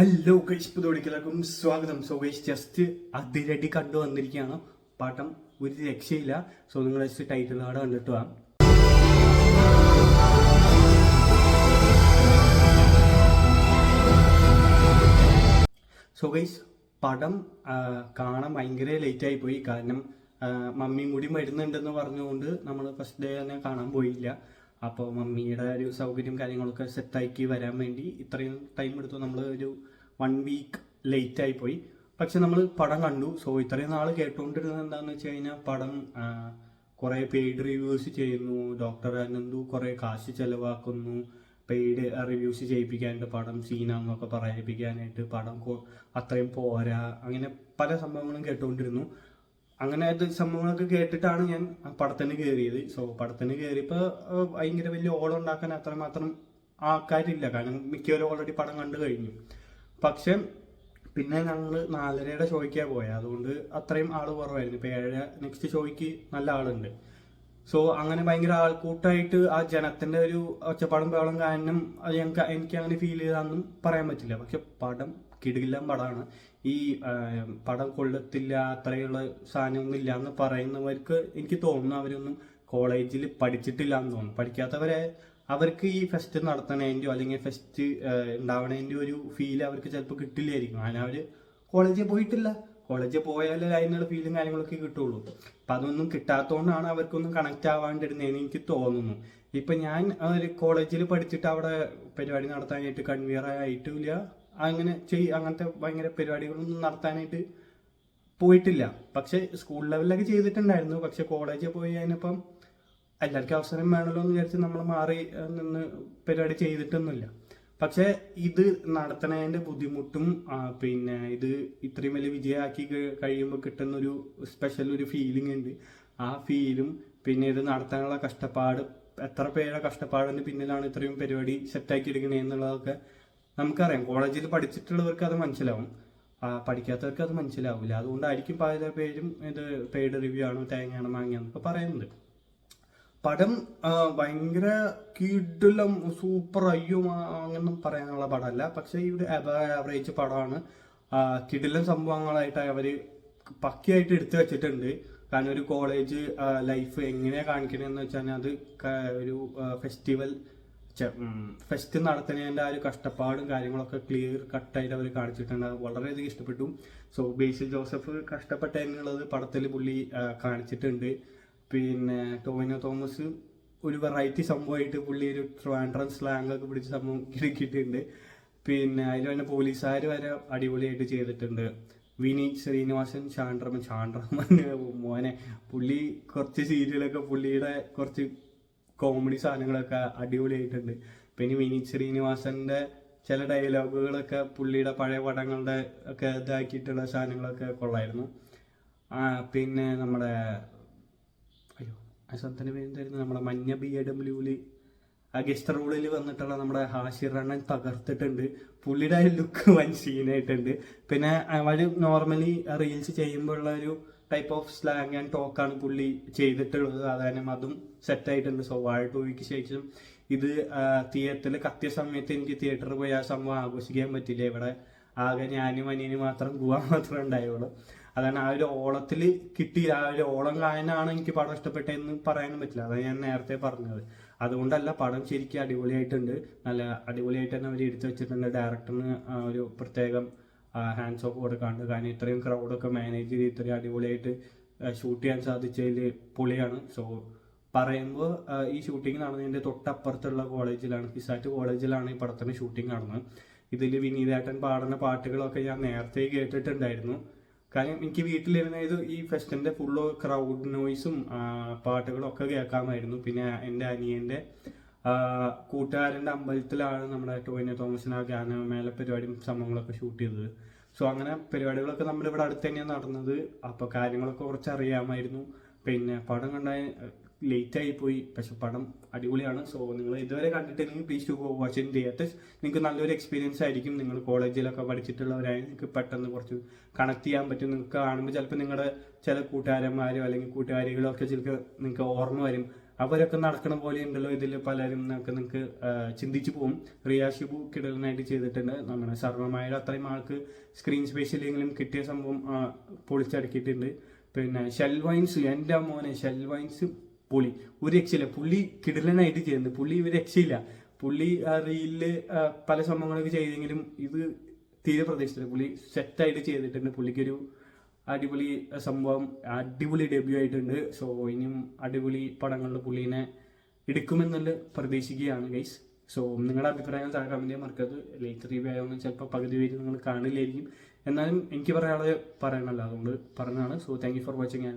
Hello guys, പുതുവഴിക്കലാക്കും സ്വാഗതം. So guys, just Athiradi കണ്ടു വന്നിരിക്കുകയാണ്. പാട്ടം ഒരു രക്ഷയില്ല. സോ നിങ്ങൾ ജസ്റ്റ് ടൈറ്റിൽ കാർഡ് കണ്ടിട്ട് വാ. സോ ഗൈസ്, പടം കാണാൻ ഭയങ്കര ലേറ്റായി പോയി. കാരണം മമ്മിയും കൂടി വരുന്നുണ്ടെന്ന് പറഞ്ഞുകൊണ്ട് നമ്മൾ ഫസ്റ്റ് ഡേ തന്നെ കാണാൻ പോയില്ല. അപ്പോൾ മമ്മിയുടെ ഒരു സൗകര്യം കാര്യങ്ങളൊക്കെ സെറ്റാക്കി വരാൻ വേണ്ടി ഇത്രയും ടൈം എടുത്തു. നമ്മൾ ഒരു 1 വീക്ക് ലേറ്റായി പോയി. പക്ഷെ നമ്മൾ പടം കണ്ടു. സോ ഇത്രയും നാൾ കേട്ടുകൊണ്ടിരുന്നത് എന്താണെന്ന് വെച്ച് കഴിഞ്ഞാൽ പടം കുറേ പെയ്ഡ് റിവ്യൂസ് ചെയ്യുന്നു, ഡോക്ടർ അനന്തു കുറേ കാശ് ചിലവാക്കുന്നു, പെയ്ഡ് റിവ്യൂസ് ചെയ്യിപ്പിക്കാനായിട്ട് പടം സീനാന്നൊക്കെ പറയിപ്പിക്കാനായിട്ട് പടം അത്രയും പോരാ, അങ്ങനെ പല സംഭവങ്ങളും കേട്ടുകൊണ്ടിരുന്നു. അങ്ങനെ സംഭവങ്ങളൊക്കെ കേട്ടിട്ടാണ് ഞാൻ പടത്തിന് കയറിയത്. സോ പടത്തിന് കയറിയപ്പോൾ ഭയങ്കര വലിയ ഓളം ഉണ്ടാക്കാൻ അത്രമാത്രം ആൾക്കാരില്ല. കാരണം മിക്കവരും ഓൾറെഡി പടം കണ്ടു കഴിഞ്ഞു. പക്ഷെ പിന്നെ ഞങ്ങൾ 4:30 ഷോയ്ക്കാണ് പോയത്. അതുകൊണ്ട് അത്രയും ആൾ കുറവായിരുന്നു. ഇപ്പോൾ 7 നെക്സ്റ്റ് ഷോയ്ക്ക് നല്ല ആളുണ്ട്. സോ അങ്ങനെ ഭയങ്കര ആൾക്കൂട്ടായിട്ട് ആ ജനത്തിന്റെ ഒരു ഒച്ചപ്പാടും ബഹളം കാരണം എനിക്ക് അങ്ങനെ ഫീൽ ചെയ്താന്നും പറയാൻ പറ്റില്ല. പക്ഷെ പടം കിടിലം പടമാണ്. ഈ പടം കൊള്ളത്തില്ല, അത്രയുള്ള സാധനമൊന്നും ഇല്ല എന്ന് പറയുന്നവർക്ക് എനിക്ക് തോന്നുന്നു അവരൊന്നും കോളേജിൽ പഠിച്ചിട്ടില്ല എന്ന് തോന്നുന്നു. പഠിക്കാത്തവരെ അവർക്ക് ഈ ഫെസ്റ്റ് നടത്തണതിൻ്റെയോ അല്ലെങ്കിൽ ഫെസ്റ്റ് ഉണ്ടാവണതിൻ്റെയോ ഒരു ഫീൽ അവർക്ക് ചിലപ്പോൾ കിട്ടില്ലായിരിക്കും. കാരണം അവർ കോളേജിൽ പോയിട്ടില്ല. കോളേജിൽ പോയാലേ അതിനുള്ള ഫീലും കാര്യങ്ങളൊക്കെ കിട്ടുള്ളൂ. അപ്പം അതൊന്നും കിട്ടാത്തതുകൊണ്ടാണ് അവർക്കൊന്നും കണക്റ്റ് ആവാണ്ടിരുന്നതെന്ന് എനിക്ക് തോന്നുന്നു. ഇപ്പം ഞാൻ ഒരു കോളേജിൽ പഠിച്ചിട്ട് അവിടെ പരിപാടി നടത്താനായിട്ട് കൺവീനർ ആയിട്ടില്ല, അങ്ങനത്തെ ഭയങ്കര പരിപാടികളൊന്നും നടത്താനായിട്ട് പോയിട്ടില്ല. പക്ഷെ സ്കൂൾ ലെവലിലൊക്കെ ചെയ്തിട്ടുണ്ടായിരുന്നു. പക്ഷെ കോളേജിൽ പോയി കഴിഞ്ഞപ്പം എല്ലാവർക്കും അവസരം വേണമല്ലോ എന്ന് വിചാരിച്ച് നമ്മൾ മാറി നിന്ന് പരിപാടി ചെയ്തിട്ടൊന്നുമില്ല. പക്ഷെ ഇത് നടത്തണതിൻ്റെ ബുദ്ധിമുട്ടും പിന്നെ ഇത് ഇത്രയും വലിയ വിജയമാക്കി കഴിയുമ്പോൾ കിട്ടുന്നൊരു സ്പെഷ്യൽ ഒരു ഫീലിംഗ് ഉണ്ട്. ആ ഫീലും പിന്നെ ഇത് നടത്താനുള്ള കഷ്ടപ്പാട്, എത്ര പേരുടെ കഷ്ടപ്പാടിന് പിന്നിലാണ് ഇത്രയും പരിപാടി സെറ്റാക്കി എടുക്കണേ എന്നുള്ളതൊക്കെ നമുക്കറിയാം. കോളേജിൽ പഠിച്ചിട്ടുള്ളവർക്ക് അത് മനസ്സിലാവും, പഠിക്കാത്തവർക്ക് അത് മനസ്സിലാവില്ല. അതുകൊണ്ടായിരിക്കും പല പേരും ഇത് പെയ്ഡ് റിവ്യൂ ആണോ തേങ്ങയാണോ മാങ്ങയാന്നൊക്കെ പറയുന്നത്. പടം ഭയങ്കര കിടിലം സൂപ്പർ അയ്യോ അങ്ങനെ പറയാനുള്ള പടമല്ല. പക്ഷെ ഈ ഒരു ആവറേജ് പടമാണ്. കിടിലം സംഭവങ്ങളായിട്ട് അവർ പക്കയായിട്ട് എടുത്തു വെച്ചിട്ടുണ്ട്. കാരണം ഒരു കോളേജ് ലൈഫ് എങ്ങനെയാണ് കാണിക്കണമെന്ന് വെച്ചാൽ അത് ഒരു ഫെസ്റ്റ് നടത്തുന്നതിൻ്റെ ആ ഒരു കഷ്ടപ്പാടും കാര്യങ്ങളൊക്കെ ക്ലിയർ കട്ടായിട്ട് അവർ കാണിച്ചിട്ടുണ്ട്. വളരെയധികം ഇഷ്ടപ്പെട്ടു. സോ ബേസിൽ ജോസഫ് കഷ്ടപ്പെട്ടതിനുള്ളത് പടത്തിൽ പുള്ളി കാണിച്ചിട്ടുണ്ട്. പിന്നെ ടോവിനോ തോമസ് ഒരു വെറൈറ്റി സംഭവമായിട്ട് പുള്ളി ഒരു ട്രിവാൻഡ്രം സ്ലാങ് ഒക്കെ പിടിച്ച സംഭവം കിട്ടിയിട്ടുണ്ട്. പിന്നെ അതിൽ തന്നെ പോലീസുകാർ വരെ അടിപൊളിയായിട്ട് ചെയ്തിട്ടുണ്ട്. വിനീത് ശ്രീനിവാസൻ, ഷാൻഡ്രമൻ മോനെ പുള്ളി കുറച്ച് സീരിയലൊക്കെ പുള്ളിയുടെ കുറച്ച് കോമഡി സാധനങ്ങളൊക്കെ അടിപൊളിയായിട്ടുണ്ട്. പിന്നെ വിനീത് ശ്രീനിവാസന്റെ ചില ഡയലോഗുകളൊക്കെ പുള്ളിയുടെ പഴയ പടങ്ങളുടെ ഒക്കെ ഇതാക്കിയിട്ടുള്ള സാധനങ്ങളൊക്കെ കൊള്ളായിരുന്നു. പിന്നെ നമ്മുടെ ആ സ്ഥലത്തിൻ്റെ പേരെന്തായിരുന്നു, നമ്മുടെ മഞ്ഞ BAWല് ആ ഗസ്റ്റ് റോളിൽ വന്നിട്ടുള്ള നമ്മുടെ ഹാഷിറണ്ണൻ തകർത്തിട്ടുണ്ട്. പുള്ളിയുടെ ലുക്ക് വൻ സീനായിട്ടുണ്ട്. പിന്നെ അവർ നോർമലി റീൽസ് ചെയ്യുമ്പോഴുള്ള ഒരു ടൈപ്പ് ഓഫ് സ്ലാങ് ആൻഡ് ടോക്കാണ് പുള്ളി ചെയ്തിട്ടുള്ളത്. അതായത് അതും സെറ്റായിട്ടുണ്ട്. സോ വാഴ 2 ശേഷം ഇത് തിയേറ്ററിൽ കത്തിയ സമയത്ത് എനിക്ക് തിയേറ്ററിൽ പോയി ആ സംഭവം ആഘോഷിക്കാൻ പറ്റില്ല. ഇവിടെ ആകെ ഞാനും അനിയനും മാത്രം പോവാൻ മാത്രമേ ഉണ്ടായുള്ളൂ. അതാണ് ആ ഒരു ഓളത്തിൽ കിട്ടി. ആ ഒരു ഓളം കായനാണ് എനിക്ക് പടം ഇഷ്ടപ്പെട്ടതെന്ന് പറയാനും പറ്റില്ല. അതാണ് ഞാൻ നേരത്തെ പറഞ്ഞത്. അതുകൊണ്ടല്ല, പടം ശരിക്കും അടിപൊളിയായിട്ടുണ്ട്. നല്ല അടിപൊളിയായിട്ട് തന്നെ അവർ എടുത്തു വെച്ചിട്ടുണ്ട്. ഡയറക്ടറിന് ഒരു പ്രത്യേകം ഹാൻഡ്സ് ഓഫ് കൊടുക്കാണ്ട്. കാരണം ഇത്രയും ക്രൗഡൊക്കെ മാനേജ് ചെയ്ത് ഇത്രയും അടിപൊളിയായിട്ട് ഷൂട്ട് ചെയ്യാൻ സാധിച്ചതിൽ പൊളിയാണ്. സോ പറയുമ്പോൾ ഈ ഷൂട്ടിംഗ് നടന്നതിൻ്റെ തൊട്ടപ്പുറത്തുള്ള കോളേജിലാണ്, കിസാറ്റ് കോളേജിലാണ് ഈ പടത്തിന് ഷൂട്ടിംഗ് നടന്നത്. ഇതിൽ വിനീതേട്ടൻ പാടുന്ന പാട്ടുകളൊക്കെ ഞാൻ നേരത്തെ കേട്ടിട്ടുണ്ടായിരുന്നു. കാര്യം എനിക്ക് വീട്ടിലിരുന്ന ഈ ഫെസ്റ്റിൻ്റെ ഫുള്ള് ക്രൗഡ് നോയ്സും പാട്ടുകളും ഒക്കെ കേൾക്കാമായിരുന്നു. പിന്നെ എൻ്റെ അനിയൻ്റെ കൂട്ടുകാരൻ്റെ അമ്പലത്തിലാണ് നമ്മുടെ ടോവിനോ തോമസിന് ആ ഗാനമേള പരിപാടിയും സംഭവങ്ങളൊക്കെ ഷൂട്ട് ചെയ്തത്. സോ അങ്ങനെ പരിപാടികളൊക്കെ നമ്മളിവിടെ അടുത്ത് തന്നെയാണ് നടന്നത്. അപ്പോൾ കാര്യങ്ങളൊക്കെ കുറച്ച് അറിയാമായിരുന്നു. പിന്നെ പടം കണ്ടാൽ ലേറ്റായി പോയി. പക്ഷെ പടം അടിപൊളിയാണ്. സോ നിങ്ങൾ ഇതുവരെ കണ്ടിട്ടില്ലെങ്കിൽ please to go watch in theatres. നിങ്ങൾക്ക് നല്ലൊരു എക്സ്പീരിയൻസ് ആയിരിക്കും. നിങ്ങൾ കോളേജിലൊക്കെ പഠിച്ചിട്ടുള്ളവരായി നിങ്ങൾക്ക് പെട്ടെന്ന് കുറച്ച് കണക്ട് ചെയ്യാൻ പറ്റും. നിങ്ങൾക്ക് കാണുമ്പോൾ ചിലപ്പോൾ നിങ്ങളുടെ ചില കൂട്ടുകാരന്മാരോ അല്ലെങ്കിൽ കൂട്ടുകാരികളോ ഒക്കെ ചിലപ്പോൾ നിങ്ങൾക്ക് ഓർമ്മ വരും. അവരൊക്കെ നടക്കണ പോലെ ഉണ്ടല്ലോ ഇതിൽ പലരും നിങ്ങൾക്ക് ചിന്തിച്ചു പോകും. റിയ ഷിബു കിടലനായിട്ട് ചെയ്തിട്ടുണ്ട്. നമ്മുടെ സർവ്വമായുടെ അത്രയും ആൾക്ക് സ്ക്രീൻ സ്പേസ് ഇല്ലെങ്കിലും കിട്ടിയ സംഭവം പൊളിച്ചടക്കിയിട്ടുണ്ട്. പിന്നെ ഷെൽവൈൻസ്, എൻ്റെ മോനെ ഷെൽവൈൻസ് പൊളി, ഒരു രക്ഷയില്ല. പുള്ളി കിടലനായിട്ട് ചെയ്യുന്നത്. പുള്ളി ഒരു രക്ഷയില്ല. പുള്ളി റീലില് പല സംഭവങ്ങളൊക്കെ ചെയ്തെങ്കിലും ഇത് തീരെ പ്രതീക്ഷിച്ചില്ല. പുള്ളി സെറ്റായിട്ട് ചെയ്തിട്ടുണ്ട്. പുള്ളിക്കൊരു അടിപൊളി സംഭവം, അടിപൊളി ഡെബ്യൂ ആയിട്ടുണ്ട്. സോ ഇനിയും അടിപൊളി പടങ്ങളിൽ പുള്ളീനെ എടുക്കുമെന്നുള്ള പ്രതീക്ഷിക്കുകയാണ് ഗൈസ്. സോ നിങ്ങളുടെ അഭിപ്രായങ്ങൾ താഴെ കമന്റ് ചെയ്യാൻ മറക്കരുത്. ലേറ്റ് റിവ്യൂ ആയതൊന്നും ചിലപ്പോൾ പകുതി പേര് നിങ്ങൾ കാണില്ലായിരിക്കും. എന്നാലും എനിക്ക് പറയാനുള്ളത് പറയണമല്ലോ, അതുകൊണ്ട് പറഞ്ഞതാണ്. So thank you for watching.